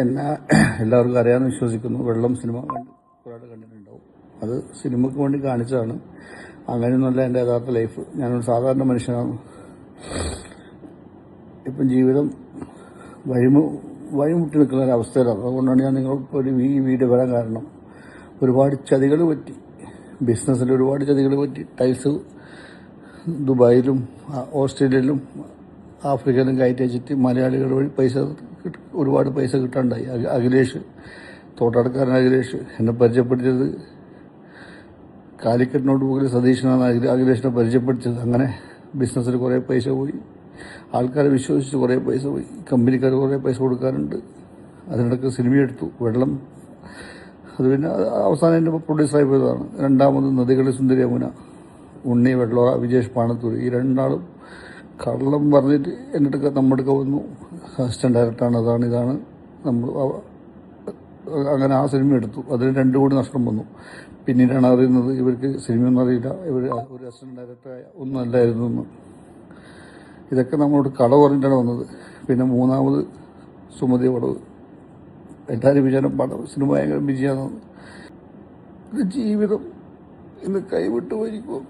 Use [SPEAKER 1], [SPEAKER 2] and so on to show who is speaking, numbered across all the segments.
[SPEAKER 1] എന്നെ എല്ലാവർക്കും അറിയാമെന്ന് വിശ്വസിക്കുന്നു. വെള്ളം സിനിമ കുറേ കണ്ടിട്ടുണ്ടാവും. അത് സിനിമയ്ക്ക് വേണ്ടി കാണിച്ചതാണ്. അങ്ങനെയൊന്നുമല്ല എൻ്റെ യഥാർത്ഥ ലൈഫ്. ഞാനൊരു സാധാരണ മനുഷ്യനാണ്. ഇപ്പം ജീവിതം വഴിമുട്ടി നിൽക്കുന്ന ഒരവസ്ഥയിലാണ്. അതുകൊണ്ടാണ് ഞാൻ നിങ്ങൾക്ക് ഈ വീഡിയോ വരാൻ കാരണം. ഒരുപാട് ചതികൾ പറ്റി, ബിസിനസ്സിൽ ഒരുപാട് ചതികൾ പറ്റി. ടൈൽസ് ദുബായിലും ഓസ്ട്രേലിയയിലും ആഫ്രിക്കയിലും കയറ്റി വെച്ചിട്ട് മലയാളികൾ വഴി ഒരുപാട് പൈസ കിട്ടാണ്ടായി. അഖിലേഷ്, തോട്ടടക്കാരൻ അഖിലേഷ് എന്നെ പരിചയപ്പെടുത്തിയത് കാലിക്കറ്റിനോട് പോലും സതീശനാണ് അഖിലേഷിനെ പരിചയപ്പെടുത്തിയത്. അങ്ങനെ ബിസിനസ്സിൽ കുറേ പൈസ പോയി, ആൾക്കാരെ വിശ്വസിച്ച് കുറേ പൈസ പോയി, കമ്പനിക്കാർ കുറേ പൈസ കൊടുക്കാറുണ്ട്. അതിനിടയ്ക്ക് സിനിമയെടുത്തു വെള്ളം. അത് പിന്നെ അവസാനം എൻ്റെ പ്രൊഡ്യൂസറായി പോയതാണ്. രണ്ടാമത് നദികളെ സുന്ദരി യമുന, ഉണ്ണി വെള്ളോറ, വിജേഷ് പാണത്തൂർ, ഈ രണ്ടാളും കള്ളം പറഞ്ഞിട്ട് എന്നിട്ട് നമ്മുടെ അടുക്ക വന്നു. അസിസ്റ്റന്റ് ഡയറക്ടറാണ്, അതാണ് ഇതാണ്. നമ്മൾ അങ്ങനെ ആ സിനിമ എടുത്തു. അതിന് 2 കോടി നഷ്ടം വന്നു. പിന്നീടാണ് അറിയുന്നത് ഇവർക്ക് സിനിമയൊന്നും അറിയില്ല, ഇവർ ഒരു അസിസ്റ്റന്റ് ഡയറക്ടറായ ഒന്നും അല്ലായിരുന്നു എന്ന്. ഇതൊക്കെ നമ്മളോട് കട പറഞ്ഞിട്ടാണ് വന്നത്. പിന്നെ 3ാമത് സുമതി പടവ്. എല്ലാവരും വിചാരം സിനിമ ഭയങ്കര വിജയമാണ്. ഇത് ജീവിതം ഇന്ന് കൈവിട്ട് പോയിരിക്കും.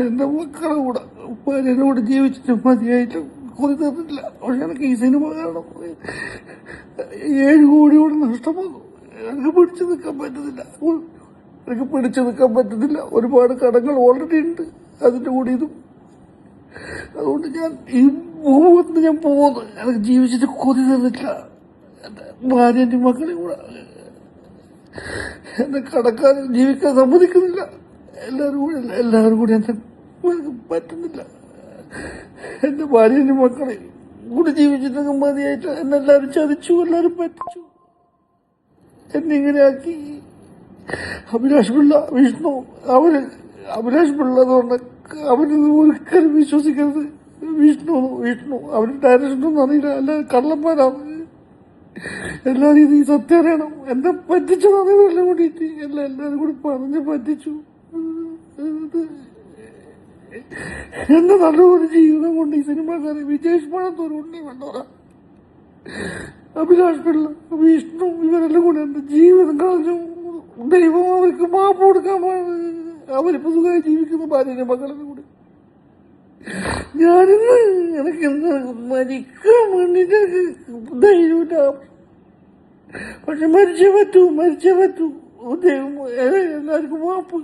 [SPEAKER 1] എൻ്റെ മക്കളെ കൂടെ ഭാര്യയുടെ കൂടെ ജീവിച്ചിട്ട് മതിയായിട്ട് കൊതി തന്നിട്ടില്ല. പക്ഷെ എനിക്ക് ഈ സിനിമ കാരണം 7 കോടിയോട് നഷ്ടമാകും. എനിക്ക് പിടിച്ചു നിൽക്കാൻ പറ്റുന്നില്ല. ഒരുപാട് കടങ്ങൾ ഓൾറെഡി ഉണ്ട്, അതിൻ്റെ കൂടി ഇതും. അതുകൊണ്ട് ഞാൻ ഈ ഭൂമത്ത് ഞാൻ പോകുന്നു. എനിക്ക് ജീവിച്ചിട്ട് കൊതി തന്നിട്ടില്ല. എൻ്റെ ഭാര്യൻ്റെ മക്കളെ കൂടെ എന്നെ കടക്കാതെ ജീവിക്കാൻ സമ്മതിക്കുന്നില്ല. എല്ലാവരും കൂടി എന്നെ പറ്റുന്നില്ല. എൻ്റെ ഭാര്യൻ്റെ മക്കളെ കൂടെ ജീവിച്ചിട്ടൊക്കെ മതിയായിട്ട് എന്നെ എല്ലാവരും ചതിച്ചു, എല്ലാവരും പറ്റിച്ചു, എന്നെ ഇങ്ങനെയാക്കി. അഭിലാഷ് പിള്ള, വിഷ്ണു, അഭിലാഷ് പിള്ള എന്ന് പറഞ്ഞ അവരൊന്നും ഒരിക്കലും വിശ്വസിക്കരുത്. വിഷ്ണു അവരുടെ ഡയറക്ഷനൊന്നും അറിയില്ല, എല്ലാവരും കള്ളന്മാരാണ്. എല്ലാവരും ഇത് ഈ സത്യം അറിയണം. എന്നെ പറ്റിച്ചതാണ് എല്ലാം കൂടിയിട്ട്, എല്ലാവരും കൂടി പറഞ്ഞ് പറ്റിച്ചു. എന്റെ നല്ലൊരു ജീവിതം കൊണ്ട് ഈ സിനിമക്കാരെ വിജേഷ് പാണത്തൂർ, ഉണ്ണി വെള്ളോറ, അഭിലാഷ് പിള്ള, വിഷ്ണു, ഇവരെല്ലാം കൂടെ എന്റെ ജീവിതം കളഞ്ഞു. ദൈവം അവർക്ക് മാപ്പ് കൊടുക്കാൻ പാടില്ല. അവരിപ്പോ സുഖമായി ജീവിക്കുന്ന ഭാര്യയുടെ മക്കളെല്ലാം കൂടി. ഞാനിന്ന് എനിക്ക് മരിക്കാൻ വേണ്ടിട്ട് ധൈര്യമില്ല. പക്ഷെ മരിച്ചേ പറ്റൂ. ദൈവം എല്ലാവർക്കും മാപ്പ്.